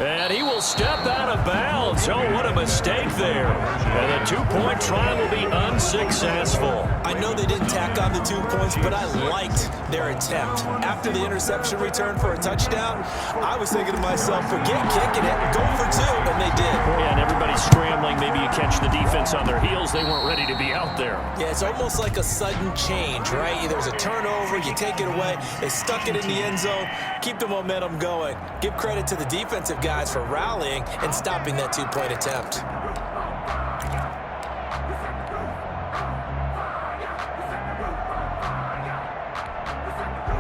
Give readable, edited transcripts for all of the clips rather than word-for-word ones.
And he will step out of bounds. Oh, what a mistake there. And the two-point try will be unsuccessful. I know they didn't tack on the 2 points, but I liked their attempt. After the interception return for a touchdown, I was thinking to myself, forget kicking it, go for 2, and they did. Yeah, and everybody's scrambling. Maybe you catch the defense on their heels. They weren't ready to be out there. Yeah, it's almost like a sudden change, right? There's a turnover, you take it away, they stuck it in the end zone, keep the momentum going. Give credit to the defensive guys for rallying and stopping that 2-point attempt.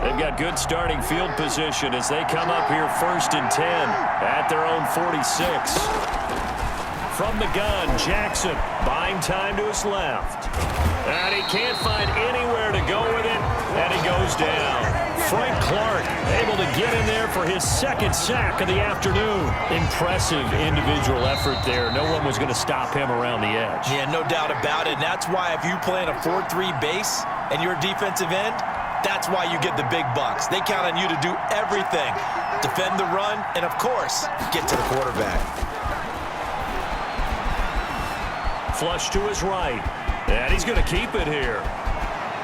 They've got good starting field position as they come up here 1st and 10 at their own 46. From the gun, Jackson buying time to his left. And he can't find anywhere to go with it, and he goes down. Frank Clark able to get in there for his 2nd sack of the afternoon. Impressive individual effort there. No one was going to stop him around the edge. Yeah, no doubt about it. And that's why if you play in a 4-3 base and you're a defensive end, that's why you get the big bucks. They count on you to do everything. Defend the run and, of course, get to the quarterback. Flush to his right. And he's going to keep it here.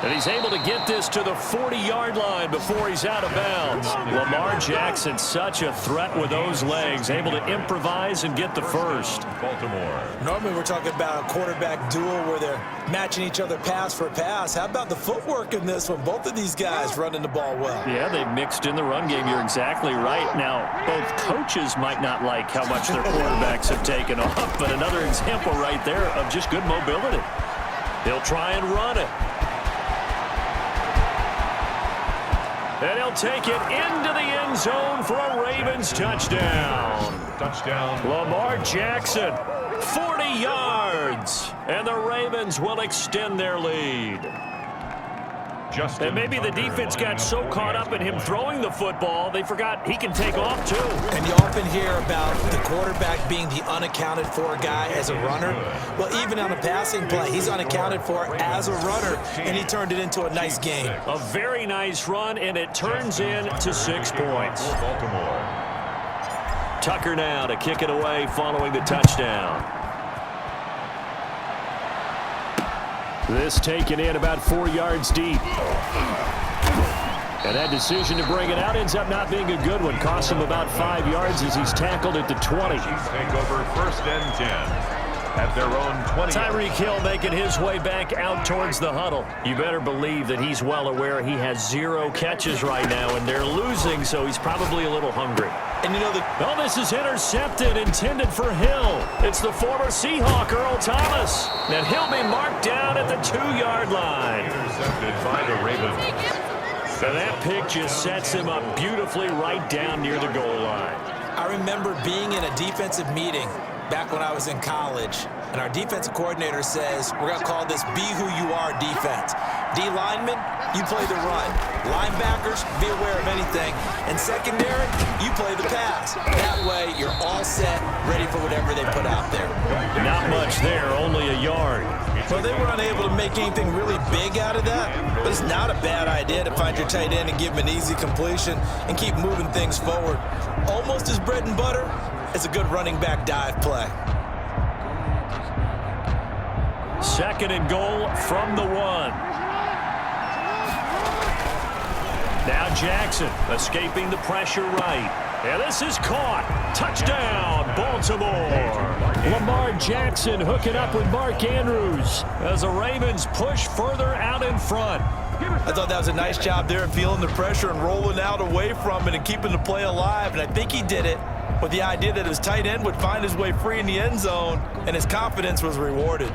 And he's able to get this to the 40-yard line before he's out of bounds. Lamar Jackson, such a threat with those legs, able to improvise and get the first. Baltimore. Normally we're talking about a quarterback duel where they're matching each other pass for pass. How about the footwork in this one? Both of these guys running the ball well. Yeah, they mixed in the run game. You're exactly right. Now, both coaches might not like how much their quarterbacks have taken off, but another example right there of just good mobility. They'll try and run it. And he'll take it into the end zone for a Ravens touchdown. Touchdown. Lamar Jackson, 40 yards. And the Ravens will extend their lead. And maybe the defense got so caught up in him throwing the football, they forgot he can take off too. And you often hear about the quarterback being the unaccounted for guy as a runner. Well, even on a passing play, he's unaccounted for as a runner, and he turned it into a nice game. A very nice run, and it turns into 6 points. Baltimore. Tucker now to kick it away following the touchdown. This taken in about 4 yards deep. And that decision to bring it out ends up not being a good one. Costs him about 5 yards as he's tackled at the 20. Chiefs take over 1st and 10 at their own 20. Tyreek Hill making his way back out towards the huddle. You better believe that he's well aware he has 0 catches right now, and they're losing, so he's probably a little hungry. And you know oh, this is intercepted, intended for Hill. It's the former Seahawk, Earl Thomas. And he'll be marked down at the 2-yard line. Intercepted by the Ravens. And that pick just sets him up beautifully right down near the goal line. I remember being in a defensive meeting back when I was in college, and our defensive coordinator says, we're going to call this Be Who You Are defense. D linemen, you play the run. Linebackers, be aware of anything. And secondary, you play the pass. That way, you're all set, ready for whatever they put out there. Not much there, only a yard. So they were unable to make anything really big out of that, but it's not a bad idea to find your tight end and give him an easy completion and keep moving things forward. Almost as bread and butter as a good running back dive play. 2nd and goal from the 1. Now Jackson escaping the pressure right. And this is caught. Touchdown, Baltimore. Lamar Jackson hooking up with Mark Andrews as the Ravens push further out in front. I thought that was a nice job there of feeling the pressure and rolling out away from it and keeping the play alive. And I think he did it with the idea that his tight end would find his way free in the end zone, and his confidence was rewarded.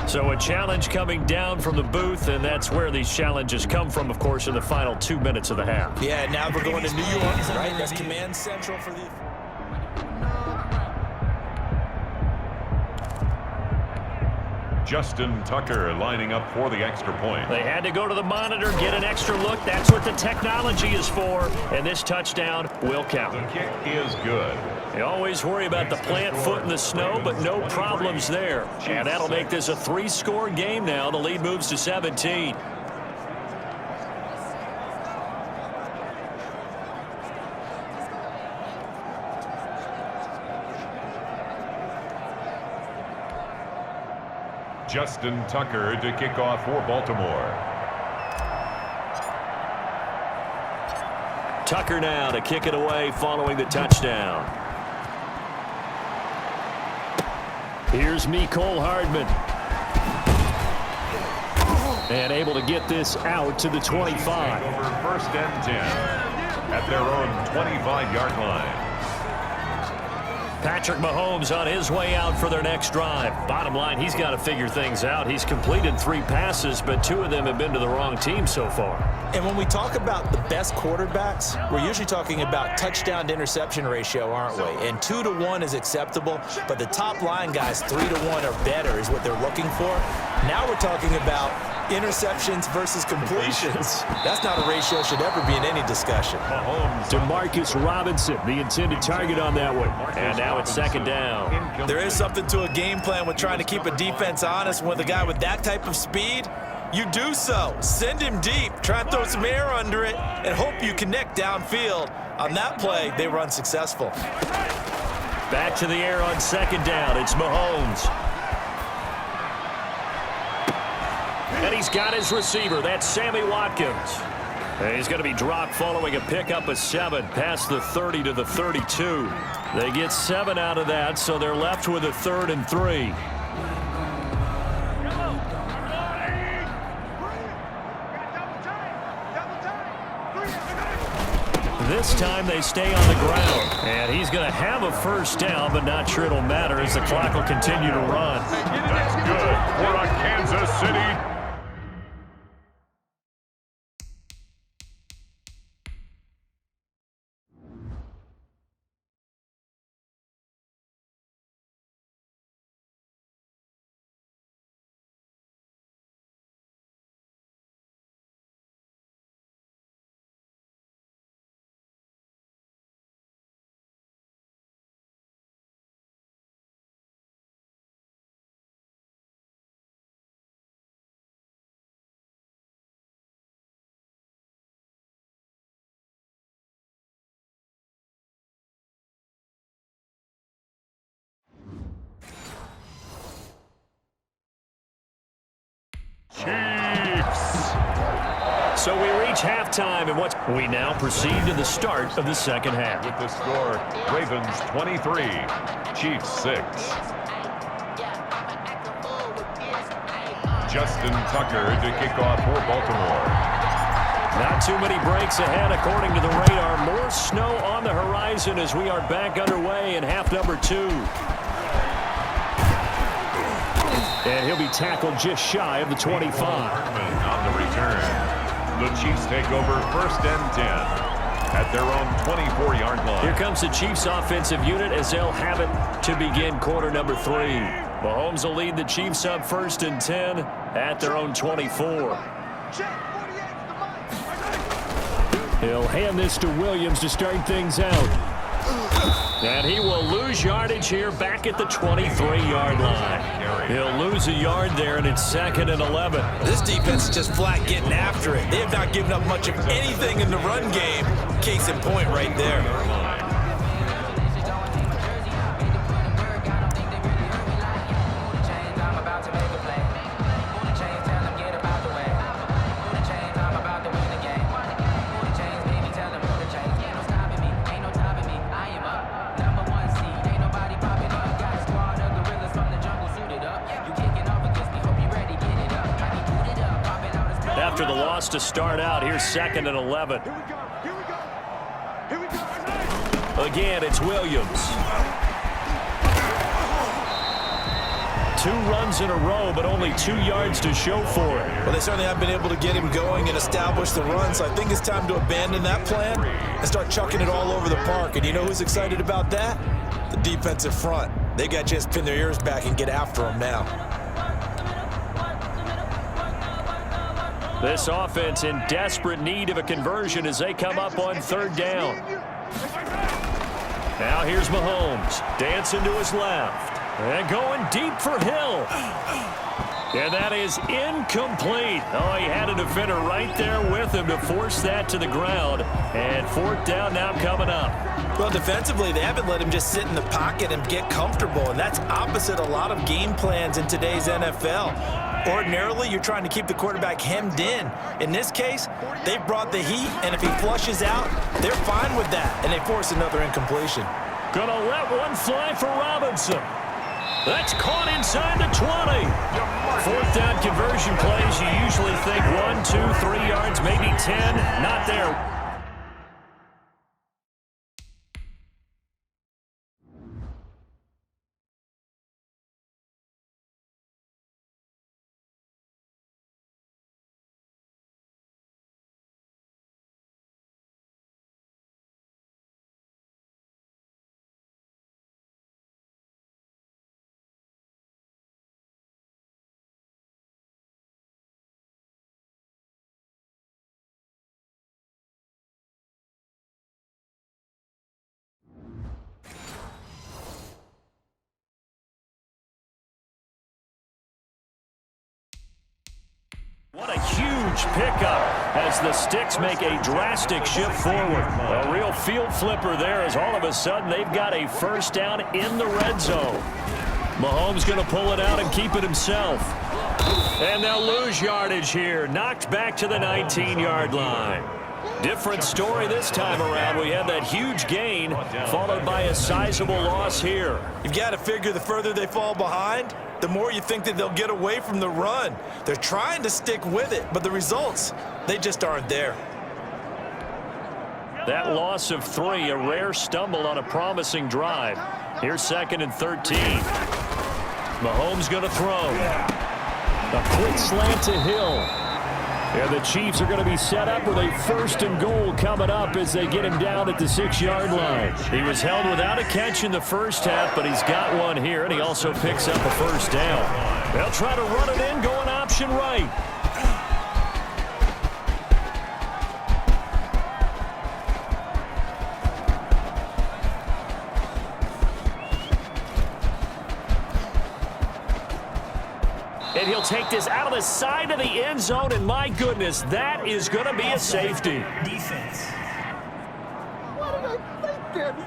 So a challenge coming down from the booth, and that's where these challenges come from, of course, in the final 2 minutes of the half. Yeah, now we're going to New York, right? That's command central for the... Justin Tucker lining up for the extra point. They had to go to the monitor, get an extra look. That's what the technology is for. And this touchdown will count. The kick is good. You always worry about the plant foot in the snow, but no problems there. And that'll make this a 3-score game now. The lead moves to 17. Justin Tucker to kick off for Baltimore. Tucker now to kick it away following the touchdown. Here's Mecole Hardman. And able to get this out to the 25. Over 1st and 10 at their own 25-yard line. Patrick Mahomes on his way out for their next drive. Bottom line, he's got to figure things out. He's completed 3 passes, but 2 of them have been to the wrong team so far. And when we talk about the best quarterbacks, we're usually talking about touchdown to interception ratio, aren't we? And 2 to 1 is acceptable, but the top line guys 3 to 1 or better is what they're looking for. Now we're talking about interceptions versus completions. That's not a ratio should ever be in any discussion. Demarcus Robinson, the intended target on that one. And now it's 2nd down. There is something to a game plan with trying to keep a defense honest. With a guy with that type of speed, you do so. Send him deep. Try and throw some air under it and hope you connect downfield. On that play, they were unsuccessful. Back to the air on 2nd down. It's Mahomes. And he's got his receiver. That's Sammy Watkins. And he's going to be dropped following a pickup of 7 past the 30 to the 32. They get 7 out of that, so they're left with a 3rd and 3. This time they stay on the ground. And he's going to have a 1st down, but not sure it'll matter as the clock will continue to run. That's good for a Kansas City. Chiefs. So we reach halftime, and we now proceed to the start of the 2nd half. With the score, Ravens 23, Chiefs 6. Justin Tucker to kick off for Baltimore. Not too many breaks ahead according to the radar. More snow on the horizon as we are back underway in half number 2. And he'll be tackled just shy of the 25. On the return, the Chiefs take over 1st and 10 at their own 24-yard line. Here comes the Chiefs offensive unit as they'll have it to begin quarter number 3. Mahomes will lead the Chiefs up 1st and 10 at their own 24. He'll hand this to Williams to start things out. And he will lose yardage here back at the 23-yard line. He'll lose a yard there, and it's 2nd and 11. This defense is just flat getting after it. They have not given up much of anything in the run game. Case in point right there. After the loss to start out, here's 2nd and 11. Again, it's Williams. 2 runs in a row, but only 2 yards to show for it. Well, they certainly have been able to get him going and establish the run, so I think it's time to abandon that plan and start chucking it all over the park. And you know who's excited about that? The defensive front. They got to just pin their ears back and get after him now. This offense in desperate need of a conversion as they come up on third down. Now here's Mahomes, dancing to his left, and going deep for Hill. And that is incomplete. Oh, he had a defender right there with him to force that to the ground. And fourth down now coming up. Well, defensively, they haven't let him just sit in the pocket and get comfortable, and that's opposite a lot of game plans in today's NFL. Ordinarily, you're trying to keep the quarterback hemmed in. In this case, they brought the heat, and if he flushes out, they're fine with that, and they force another incompletion. Gonna let one fly for Robinson. That's caught inside the 20. Fourth down conversion plays, you usually think 1, 2, 3 yards, maybe 10. Not there. What a huge pickup as the Sticks make a drastic shift forward. A real field flipper there as all of a sudden they've got a first down in the red zone. Mahomes going to pull it out and keep it himself. And they'll lose yardage here. Knocked back to the 19-yard line. Different story this time around. We had that huge gain followed by a sizable loss here. You've got to figure the further they fall behind, the more you think that they'll get away from the run. They're trying to stick with it, but the results, they just aren't there. That loss of 3, a rare stumble on a promising drive. Here's 2nd and 13. Mahomes going to throw. A quick slant to Hill. And the Chiefs are going to be set up with a 1st and goal coming up as they get him down at the 6-yard line. He was held without a catch in the first half, but he's got one here, and he also picks up a first down. They'll try to run it in, going option right. And he'll take this out of the side of the end zone, and my goodness, that is going to be a safety. Defense. What are they thinking?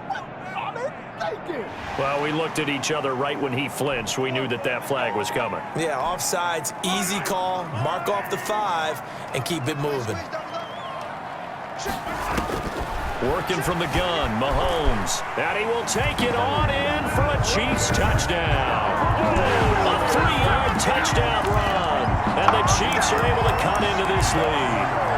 What are they thinking? Well, we looked at each other right when he flinched. We knew that that flag was coming. Yeah, offsides, easy call, mark off the 5, and keep it moving. Working from the gun, Mahomes. And he will take it on in for a Chiefs touchdown. A 3-yard touchdown run. And the Chiefs are able to cut into this lead.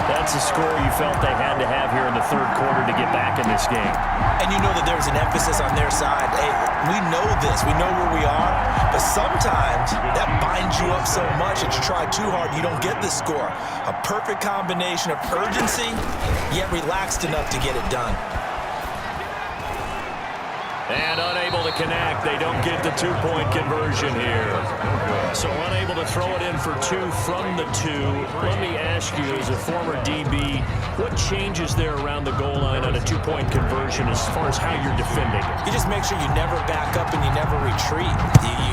That's a score you felt they had to have here in the third quarter to get back in this game. And you know that there's an emphasis on their side. Hey, we know this. We know where we are. But sometimes that binds you up so much that you try too hard, you don't get the score. A perfect combination of urgency, yet relaxed enough to get it done. And unable to connect. They don't get the 2-point conversion here. So unable to throw it in for 2 from the 2. Let me ask you, as a former DB, what changes there around the goal line on a 2-point conversion as far as how you're defending it? You just make sure you never back up and you never retreat.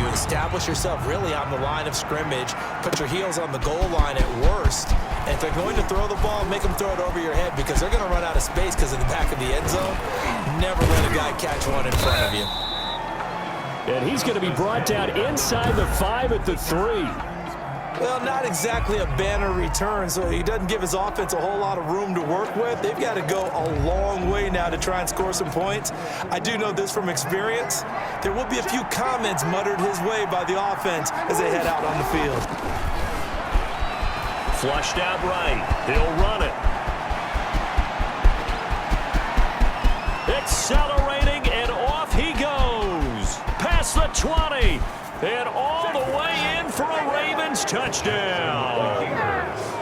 You establish yourself really on the line of scrimmage, put your heels on the goal line at worst, and if they're going to throw the ball, make them throw it over your head because they're going to run out of space because of the back of the end zone. Never let a guy catch one in front of you. And he's going to be brought down inside the 5 at the 3. Well, not exactly a banner return, so he doesn't give his offense a whole lot of room to work with. They've got to go a long way now to try and score some points. I do know this from experience. There will be a few comments muttered his way by the offense as they head out on the field. Flushed out right. He'll run it. Accelerating, and off he goes. Past the 20. And all the way in for a Ravens touchdown.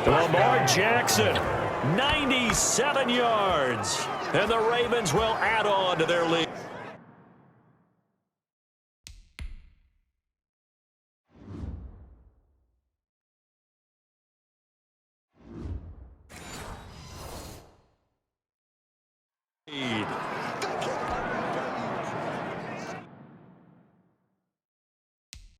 Lamar Jackson, 97 yards. And the Ravens will add on to their lead. Lead.